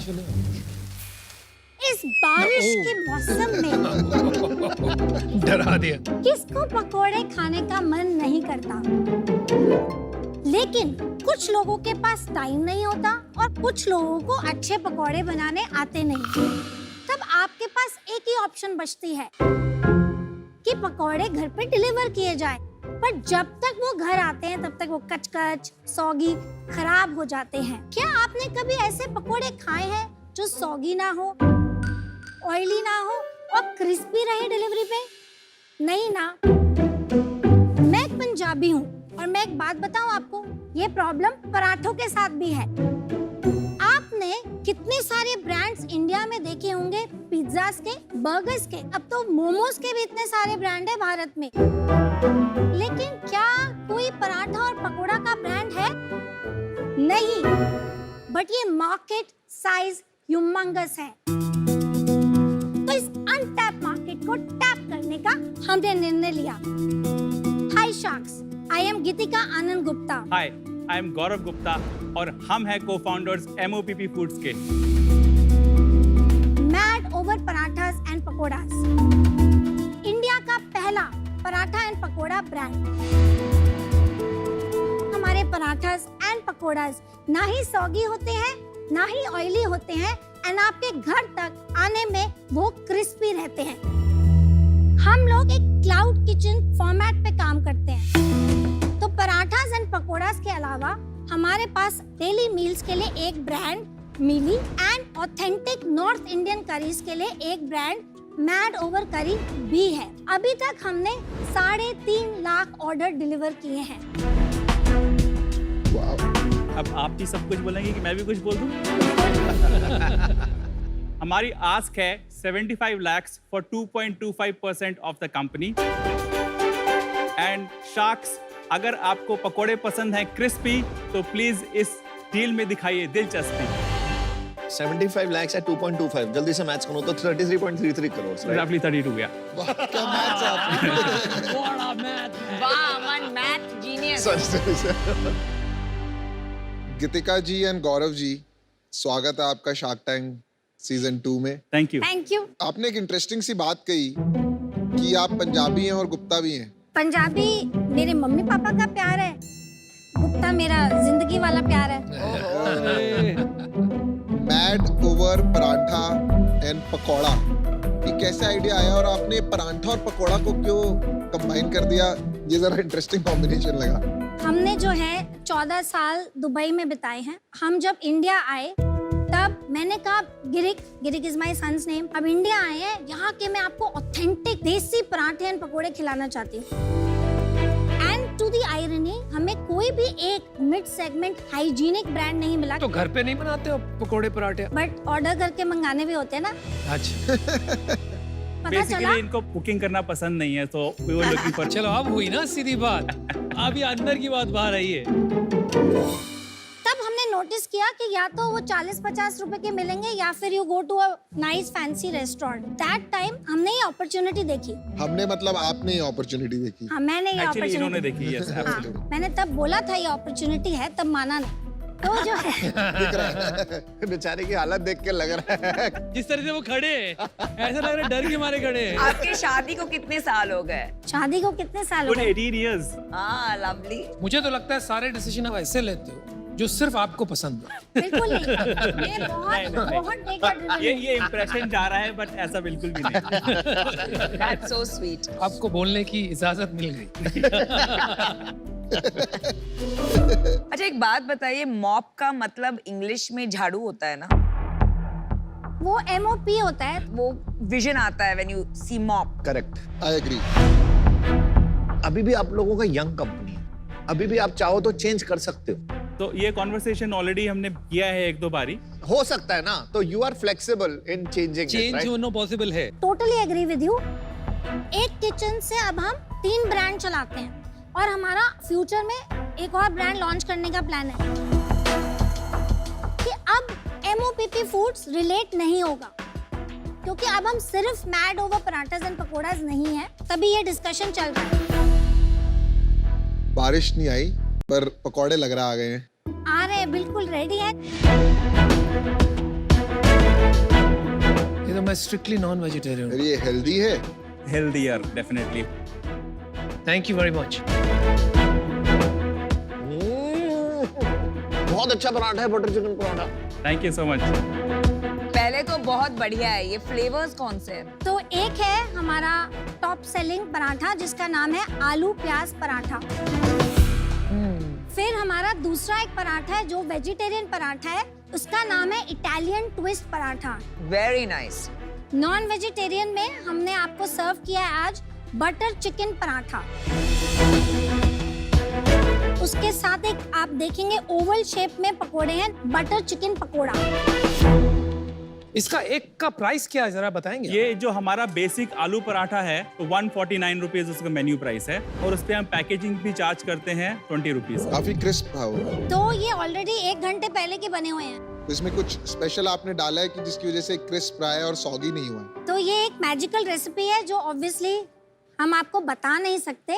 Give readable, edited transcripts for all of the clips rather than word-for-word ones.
इस बारिश के मौसम में डरा दिया। किसको पकोड़े खाने का मन नहीं करता? लेकिन कुछ लोगों के पास टाइम नहीं होता और कुछ लोगों को अच्छे पकोड़े बनाने आते नहीं। तब आपके पास एक ही ऑप्शन बचती है कि पकोड़े घर पे डिलीवर किए जाए। पर जब तक वो घर आते हैं तब तक वो कचकच, सौगी, खराब हो जाते हैं। क्या आपने कभी ऐसे पकोड़े खाए हैं जो सौगी ना हो, ऑयली ना हो और क्रिस्पी रहे डिलीवरी पे? नहीं ना। मैं एक पंजाबी हूँ और मैं एक बात बताऊँ आपको, ये प्रॉब्लम पराठों के साथ भी है। आपने कितने सारे ब्रांड्स इंडिया में देखे होंगे, पिज्जास के, बर्गर्स के, अब तो मोमोज के भी इतने सारे ब्रांड है भारत में। लेकिन क्या कोई पराठा और पकोड़ा का ब्रांड है? नहीं। बट ये मार्केट साइज ह्यूमंगस है। तो इस अनटैप मार्केट को टैप करने का हमने निर्णय लिया। Hi sharks, I am Geetika Anand Gupta. Hi, I am Gaurav Gupta और हम हैं को-फाउंडर्स MOPP फूड्स के। Mad over parathas and pakoras, India का पहला पराठा एंड पकोड़ा ब्रांड। हमारे पराठास एंड पकोड़ास ना ही सौगी होते हैं, ना ही ऑयली होते हैं एंड आपके घर तक आने में वो क्रिस्पी रहते हैं। हम लोग एक क्लाउड किचन फॉर्मेट पे काम करते हैं। तो पराठास एंड पकोड़ास के अलावा हमारे पास डेली मील्स के लिए एक ब्रांड मिली and authentic North Indian curries के लिए एक ब्रांड मैड ओवर करी भी है। अभी तक हमने 3.5 लाख ऑर्डर डिलीवर किए हैं। अब आप भी सब कुछ बोलेंगे कि मैं भी कुछ बोल दूं? हमारी आस्क है 75 lakhs for 2.25% of the company. And sharks, अगर आपको पकोड़े पसंद हैं क्रिस्पी तो प्लीज इस डील में दिखाइए दिलचस्पी। 75 lakhs at 2.25, जल्दी से मैथ्स करो तो 33.33 करोड़। रफली 32 गया। क्या मैथ्स आप? बड़ा मैथ है। वाह, one math genius. Geetika ji and Gaurav ji, स्वागत है आपका शार्क टैंक सीजन 2 में। Thank you. Thank you. आपने एक इंटरेस्टिंग सी बात कही कि आप पंजाबी हैं और गुप्ता भी हैं। पंजाबी मेरे मम्मी पापा का प्यार है, गुप्ता मेरा जिंदगी वाला प्यार है। Mad over paratha and pakora, ये कैसे आइडिया आया और आपने पराठा और पकोड़ा को क्यों कंबाइन कर दिया? ये जरा इंटरेस्टिंग कॉम्बिनेशन लगा। हमने जो है 14 साल दुबई में बिताए हैं। हम जब इंडिया आए तब मैंने कहा गिरिक इज माय सन्स नेम, अब इंडिया आए हैं, यहाँ के मैं आपको ऑथेंटिक देसी पराठे एंड पकोड़े खिलाना चाहती हूँ। एंड टू दी आयरनी, हमें कोई भी एक मिड सेगमेंट हाइजीनिक ब्रांड नहीं मिला। तो घर पे नहीं बनाते हो पकोड़े पराठे? बट ऑर्डर करके मंगाने भी होते हैं ना। अच्छा। पता चला बेसिकली इनको कुकिंग करना पसंद नहीं है, तो वी वर लुकिंग फॉर। चलो अब हुई ना सीधी बात। अब ये अंदर की बात बाहर आई है। तब हमने नोटिस किया कि या तो वो 40-50 रुपए के मिलेंगे या फिर you go to a nice fancy restaurant. That time हमने ये अपॉर्चुनिटी देखी। हमने मतलब आपने ये अपॉर्चुनिटी देखी? हाँ, मैंने ये एक्चुअली इन्होंने अपॉर्चुनिटी देखी। Yes, absolutely. मैंने तब बोला था ये अपॉर्चुनिटी है, तब माना नहीं। तो जो है दिख रहा है बेचारे की हालत देख के लग रहा है जिस तरह से वो खड़े हैं, ऐसा लग रहा है डर के मारे खड़े हैं। आपके शादी को कितने साल हो गए? शादी को कितने साल हो गुड गए? 18 years। हाँ, लवली। मुझे तो लगता है सारे डिसीजन आप ऐसे लेते हो जो सिर्फ आपको पसंद है। बिल्कुल नहीं। मैं बहुत देखा ये इंप्रेशन जा रहा है, बट ऐसा बिल्कुल भी नहीं। That's so sweet. आपको बोलने की इजाजत मिल गई। अच्छा, एक बात बताइए, मॉप का मतलब इंग्लिश में झाड़ू होता है ना? वो MOP होता है। वो विजन आता है when you see mop. Correct. I agree. अभी भी आप लोगों का यंग कंपनी है, अभी भी आप चाहो तो चेंज कर सकते हो। तो ये कॉन्वर्सेशन ऑलरेडी हमने किया है एक दो बारी। हो सकता है ना, तो you are flexible in changing. Change होना पॉसिबल है। Totally agree with you. एक किचन से अब हम 3 ब्रांड चलाते हैं और हमारा फ्यूचर में एक और ब्रांड लॉन्च करने का प्लान है कि अब MOPP फूड्स रिलेट नहीं होगा, क्योंकि अब हम सिर्फ मैड ओवर पराठास एंड पकोड़ास नहीं है। तभी ये डिस्कशन चल रहा है। बारिश नहीं आई पर पकोड़े लग रहा आ गए हैं। आ रहे हैं, बिल्कुल रेडी है। ये तो मैं स्ट्रिक्टली नॉन वेजिटेरियन फिर ये हेल्दी है? Healthier, definitely. Thank you very much. बहुत अच्छा पराठा है, butter chicken paratha. Thank you so much. पहले तो बहुत बढ़िया है। ये फ्लेवर्स कौन से हैं? तो एक है हमारा टॉप सेलिंग पराठा जिसका नाम है आलू प्याज पराठा। फिर हमारा दूसरा एक पराठा है जो वेजिटेरियन पराठा है, उसका नाम है Italian twist paratha. Very nice. Non vegetarian में हमने आपको सर्व किया है आज बटर चिकन पराठा। उसके साथ एक आप देखेंगे ओवल शेप में पकोड़े हैं, बटर चिकन पकोड़ा। इसका एक का प्राइस क्या है जरा बताएंगे? ये जो हमारा बेसिक आलू पराठा है तो 149 रुपीज उसका मेन्यू प्राइस है, और उस पे हम पैकेजिंग भी चार्ज करते हैं 20 रुपीज। काफी क्रिस्प है वो। तो ये ऑलरेडी 1 घंटे पहले के बने हुए हैं। तो इसमें कुछ स्पेशल आपने डाला है कि जिसकी वजह से क्रिस्प रहा है और सॉगी नहीं हुआ है? तो ये एक मैजिकल रेसिपी है जो ऑब्वियसली हम आपको बता नहीं सकते,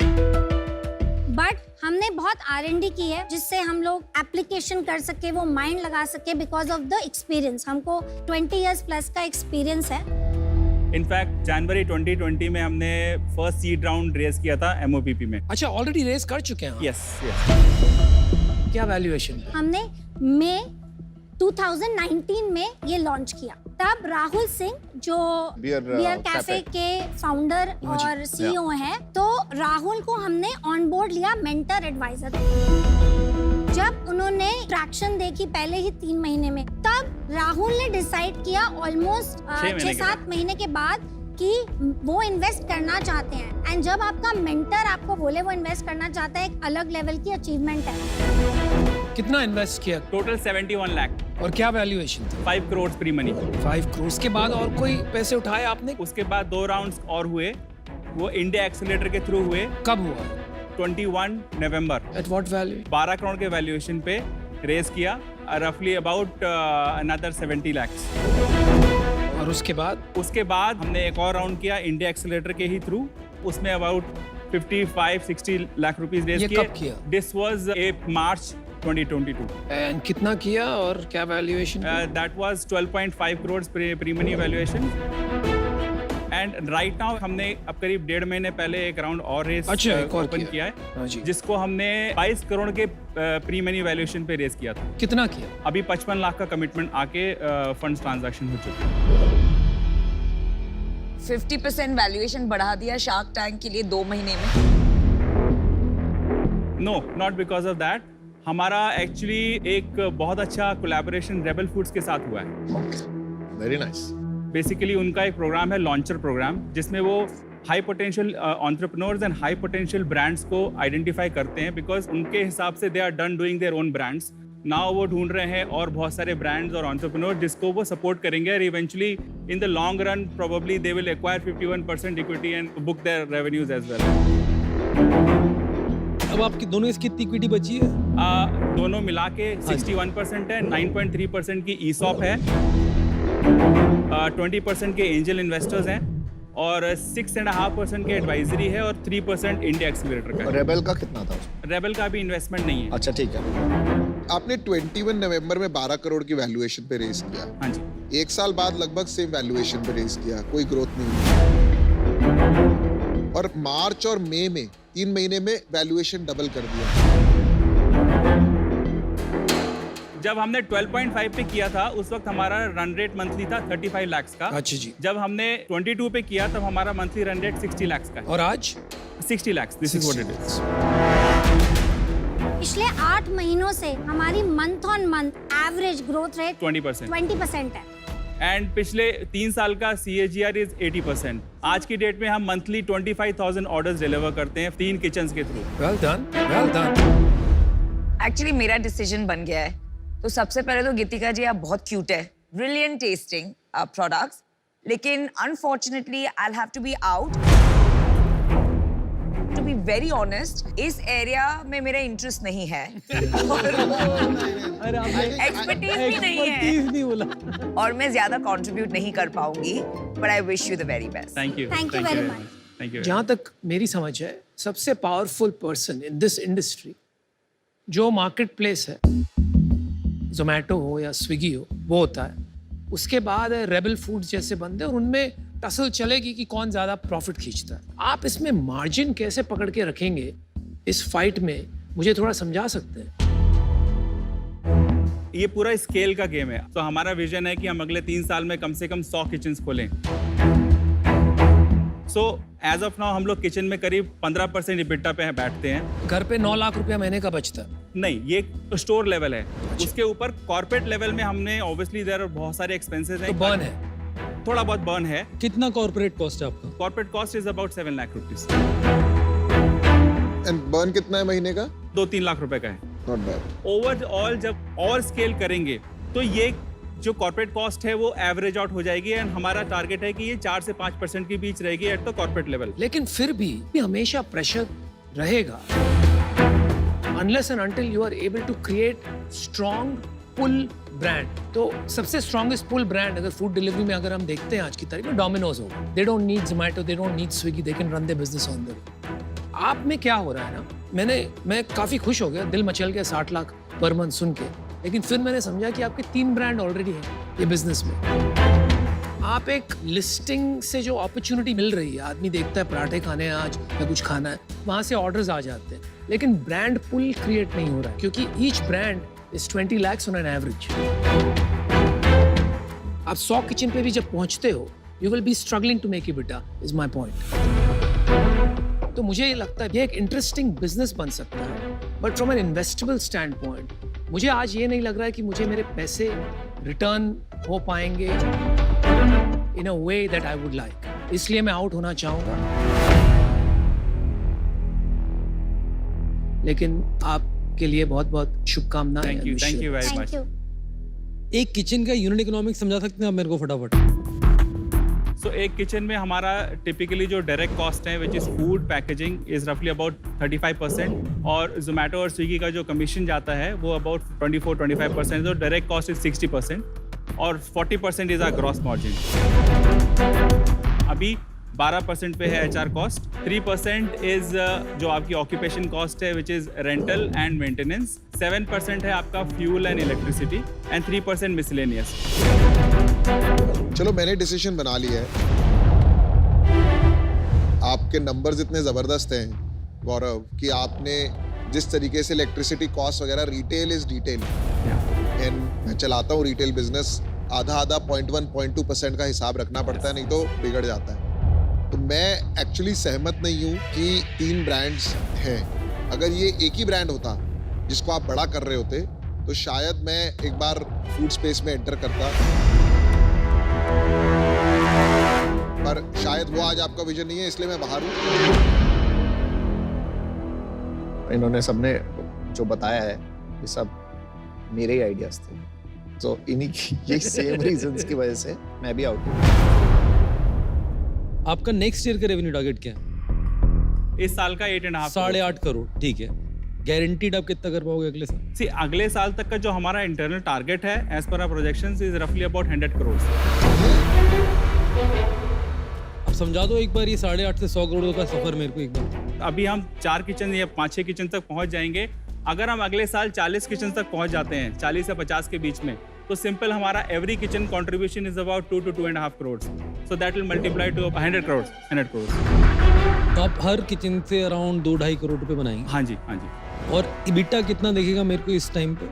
बट हमने बहुत R&D की है जिससे हम लोग एप्लीकेशन कर सके, वो माइंड लगा सके बिकॉज ऑफ द एक्सपीरियंस। हमको 20 इयर्स प्लस का एक्सपीरियंस है। इनफैक्ट जनवरी 2020 में हमने फर्स्ट सीड राउंड रेस किया था MOPP में। अच्छा, ऑलरेडी रेस कर चुके हैं आप? यस। क्या वैल्यूएशन? हमने मई 2019 में ये लॉन्च किया। तब राहुल सिंह जो Beer, बियर कैफे Cafe के फाउंडर और CEO हैं, तो राहुल को हमने ऑन बोर्ड लिया मेंटर एडवाइजर। जब उन्होंने ट्रैक्शन देखी पहले ही 3 महीने में, तब राहुल ने डिसाइड किया ऑलमोस्ट 6-7 महीने के बाद कि वो इन्वेस्ट करना चाहते हैं। एंड जब आपका मेंटर आपको बोले वो इन्वेस्ट करना चाहता है, एक अलग लेवल की अचीवमेंट है। कितना इन्वेस्ट किया टोटल 71 लाख और क्या वैल्यूएशन थी? 5 करोड़ प्री मनी। 5 करोड़ के बाद और कोई पैसे उठाए आपने? उसके बाद 2 राउंड्स और हुए, वो इंडिया एक्सीलरेटर के थ्रू हुए। कब हुआ? 21 नवंबर। At what value? 12 करोड़ के वैल्यूएशन पे रेस किया, रफली अबाउट अनदर 70 लाख। और उसके बाद हमने एक और राउंड किया इंडिया एक्सीलरेटर के ही थ्रू, उसमें अबाउट 55-60 लाख रुपीस रेस ये किए। कब किया? This was March 2022। एंड कितना किया और क्या valuation? That was 12.5 crores pre-money valuation. And right now हमने अब करीब 1.5 महीने पहले एक राउंड और रेस अच्छा, एक और ओपन किया हाँ जी। है, जिसको हमने 22 करोड़ के प्री मनी वैल्यूएशन पे रेस किया था। कितना किया? अभी 55 लाख का कमिटमेंट आके फंड्स ट्रांजैक्शन हो चुके हैं। 50% वैल्यूएशन बढ़ा दिया शार्क टैंक के लिए 2 महीने में। No, not because of that. हमारा एक्चुअली एक बहुत अच्छा कोलैबोरेशन रेबल फूड्स के साथ हुआ है। Very nice. बेसिकली उनका एक प्रोग्राम है लॉन्चर प्रोग्राम, जिसमें वो high potential entrepreneurs and high potential brands को आइडेंटिफाई करते हैं, बिकॉज उनके हिसाब से they are done doing their own brands. Now वो ढूंढ रहे हैं और बहुत सारे ब्रांड्स और एंटरप्रेन्योर जिसको वो सपोर्ट करेंगे, और eventually in the long run probably they will acquire 51% equity and book their revenues as well. अब आपकी दोनों इसकी कितनी इक्विटी बची है? दोनों मिला के 61% है, 9.3% की ESOP है, 20% के एंजल इन्वेस्टर्स हैं, और 6.5% के एडवाइजरी है, और 3% इंडिया एक्सीलरेटर का और है। रेबल का कितना था उसमें? रेबल का भी इन्वेस्टमेंट नहीं है। अच्छा, ठीक है। आपने 21 नवंबर में 12 करोड़ की वैल्यूएशन पे रेस किया। हाँ जी। 1 साल बाद लगभग सेम वैल्यूएशन पे रेस किया, कोई ग्रोथ नहीं। और मार्च और मई में 3 महीने में वैल्यूएशन डबल कर दिया। जब हमने 12.5 पे किया था उस वक्त हमारा रन रेट मंथली था 35 लाख का। अच्छा जी। जब हमने 22 पे किया तब हमारा मंथली रन रेट 60 लाख का है। और आज 60 lakh. This is what it is. पिछले 8 महीनों से हमारी month on month average growth rate 20% है। एंड पिछले 3 साल का CAGR इज 80%। आज की डेट में हम मंथली 25,000 ऑर्डर्स डिलीवर करते हैं 3 किचन्स के through. Well done, well done. Actually मेरा डिसीजन बन गया है। तो सबसे पहले तो गीतिका जी आप बहुत क्यूट है, ब्रिलियंट टेस्टिंग प्रोडक्ट्स, लेकिन unfortunately I will have to be out. To be very honest, इस एरिया में मेरा इंटरेस्ट नहीं है, एक्सपर्टीज भी नहीं है, और मैं ज्यादा कंट्रीब्यूट नहीं कर पाऊंगी, but I wish you the very best. Thank you. Thank you very much. Thank you. जहाँ तक मेरी समझ है, सबसे powerful person in this industry जो मार्केट प्लेस है, जोमेटो हो या स्विगी हो, वो होता है उसके बाद रेबल फूड्स जैसे बंदे, और उनमें टसल चलेगी कि कौन ज्यादा प्रॉफिट खींचता है। आप इसमें मार्जिन कैसे पकड़ के रखेंगे इस फाइट में, मुझे थोड़ा समझा सकते हैं? ये पूरा स्केल का गेम है। तो हमारा विजन है कि हम अगले 3 साल में कम से कम 100 किचन्स खोलें। सो एज ऑफ नाउ हम लोग किचन में करीब 15% EBITDA पे बैठते हैं। घर पे 9 लाख रुपया महीने का बचता है। नहीं, ये स्टोर लेवल है। उसके ऊपर कॉर्पोरेट लेवल में हमने ऑब्वियसली देयर बहुत सारे एक्सपेंसेस हैं। तो बर्न है, थोड़ा बहुत बर्न है। कितना कॉर्पोरेट कॉस्ट है आपका? Corporate cost is about 7 lakh rupees. And burn कितना है महीने का? 2-3 लाख रुपए का है। Not bad. ओवरऑल जब और स्केल करेंगे तो ये जो कॉर्पोरेट कॉस्ट है वो एवरेज आउट हो जाएगी, एंड हमारा टारगेट है कि ये 4 से 5% के बीच रहेगी एट द कॉर्पोरेट लेवल। लेकिन फिर भी हमेशा प्रेशर रहेगा unless and until you are able to create strong pull brand। तो सबसे स्ट्रॉन्गेस्ट पुल ब्रांड अगर फूड डिलीवरी में अगर हम देखते हैं आज की तारीख में, डोमिनोज होगा। They don't need Zomato, they don't need Swiggy, they can run their business on their. आप में क्या हो रहा है ना, मैं काफी खुश हो गया, दिल मचल गया 60 लाख पर मंथ सुन के, लेकिन फिर मैंने समझा कि आपके 3 ब्रांड ऑलरेडी हैं ये बिजनेस में। आप एक लिस्टिंग से जो अपॉर्चुनिटी मिल रही है, आदमी देखता है पराठे खाने हैं आज या कुछ खाना है, वहां से ऑर्डर्स आ जाते हैं, लेकिन ब्रांड पुल क्रिएट नहीं हो रहा है क्योंकि each brand is 20 lakhs on an average. आप 100 किचन पे भी जब पहुंचते हो, you will be struggling to make EBITDA, is my point. तो मुझे ये लगता है ये एक इंटरेस्टिंग बिजनेस बन सकता है, but from an investable standpoint मुझे आज ये नहीं लग रहा है कि मुझे मेरे पैसे रिटर्न हो पाएंगे in a way that I would like, इसलिए मैं आउट होना चाहूंगा। लेकिन आपके लिए बहुत बहुत शुभकामनाएं। Thank you very much. Thank you. एक किचन का यूनिट इकोनॉमिक्स समझा सकते हैं आप मेरे को फटाफट? सो एक किचन में हमारा टिपिकली जो डायरेक्ट कॉस्ट है which is food packaging is रफली अबाउट 35%, और जोमेटो और स्विगी का जो कमीशन जाता है वो अबाउट 24-25%। तो डायरेक्ट कॉस्ट इज 60% और 40% इज आवर ग्रॉस मार्जिन। अभी 12% पे है HR कॉस्ट, 3% इज जो आपकी ऑक्यूपेशन कॉस्ट है which is rental and maintenance, 7% है आपका fuel and electricity, and 3% miscellaneous. चलो मैंने डिसीजन बना लिया है। आपके नंबर्स इतने जबरदस्त हैं गौरव कि आपने जिस तरीके से इलेक्ट्रिसिटी कॉस्ट वगैरह, रिटेल इज डिटेल, एंड मैं चलाता हूँ रिटेल बिजनेस, आधा 0.1-0.2% का हिसाब रखना पड़ता है, नहीं तो बिगड़ जाता है। तो मैं एक्चुअली सहमत नहीं हूँ कि 3 ब्रांड्स हैं। अगर ये एक ही ब्रांड होता जिसको आप बड़ा कर रहे होते तो शायद मैं एक बार फूड स्पेस में एंटर करता, पर शायद वो आज आपका विजन नहीं है, इसलिए मैं बाहर हूँ। इन्होंने सबने जो बताया है ये सब मेरे ही आइडियाज थे, तो इन्हीं की ये सेम रीजंस की वजह से मैं भी आउट हूँ। आपका नेक्स्ट ईयर का रेवेन्यू टारगेट क्या है? इस साल का 8.5 8.5 करोड़, ठीक है। गारंटीड आप कितना कर पाओगे अगले साल? सी अगले साल तक का जो हमारा इंटरनल टारगेट है as per our projections is रफली अबाउट 100 करोड़। आप समझा दो एक बार ये 8.5 से 100 करोड़ का सफर मेरे को एक बार। अभी हम 4 किचन या 5-6 किचन तक पहुंच जाएंगे। अगर हम अगले साल 40 किचन तक पहुंच जाते हैं, 40 से 50 के बीच में, तो सिंपल हमारा every kitchen contribution is about 2 to 2.5 crore. So that will multiply two 100 crore. तो आप हर किचन से अराउंड 2-2.5 करोड़ रुपए बनाएंगे? हाँ जी, हाँ जी। और EBITDA कितना देखेगा मेरे को इस टाइम पे?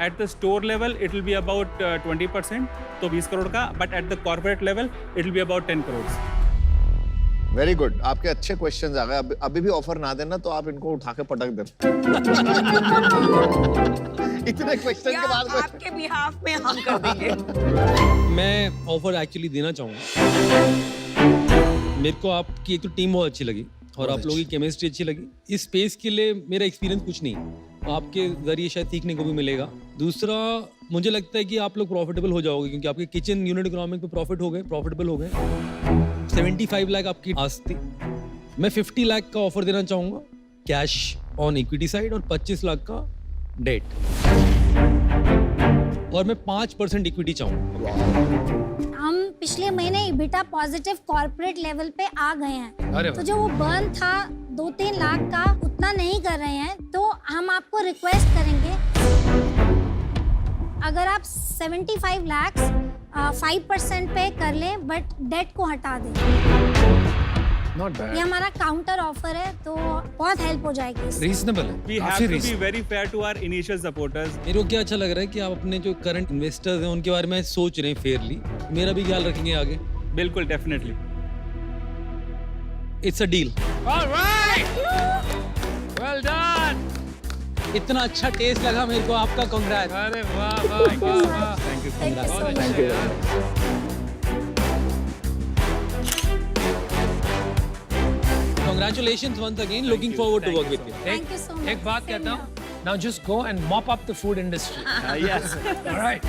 At the store level it will be about 20%, तो 20 करोड़ का, but at the corporate level it will be about 10 crore. Very good, आपके अच्छे क्वेश्चंस आ गए। अभी भी ऑफर ना देना तो आप इनको उठा के पटक देना। इतने क्वेश्चन के बाद आपके बिहाफ में हम कर देंगे। मैं ऑफर एक्चुअली देना चाहूँगा। मेरे को आपकी एक तो टीम बहुत अच्छी लगी और आप लोगों की केमिस्ट्री अच्छी लगी। इस स्पेस के लिए मेरा एक्सपीरियंस कुछ नहीं, आपके जरिए शायद सीखने को भी मिलेगा। दूसरा, मुझे लगता है कि आप लोग प्रॉफिटेबल हो जाओगे क्योंकि आपके किचन यूनिट इकोनॉमिक पे प्रॉफिटेबल हो गए। 75 लाख आपकी आस थी, मैं 50 लाख का ऑफर देना चाहूँगा कैश ऑन इक्विटी साइड और 25 लाख का डेट, और मैं 5% इक्विटी चाहूँगा। हम पिछले महीने EBITDA पॉजिटिव कॉर्पोरेट लेवल पे आ गए हैं, तो जो वो बर्न था 2-3 लाख का, उतना नहीं कर रहे हैं। तो हम आपको रिक्वेस्ट करेंगे, अगर आप 75 लाख 5% पे कर लें बट डेट को हटा दें। Not ये bad. हमारा काउंटर ऑफर है तो बहुत हेल्प हो जाएगी इससे। Reasonable है. We have काफी to be reasonable. very fair to our initial supporters. मेरे को क्या अच्छा लग रहा है कि आप अपने जो करंट इन्वेस्टर्स हैं उनके बारे में सोच रहे हैं फेयरली, मेरा भी ख्याल रखेंगे आगे। बिल्कुल, definitely. It's a deal. All right. Well done. इतना अच्छा टेस्ट लगा मेरे को, आपका कांग्रेट। अरे वाह वाह वाह वाह. Thank you so Thank you much. so बहुत much. अच्छे यार. Congratulations once again. Looking you. forward to Thank work you with you. Thank you so much. एक बात Same कहता here. हूँ. Now just go and mop up the food industry. Yes. All right.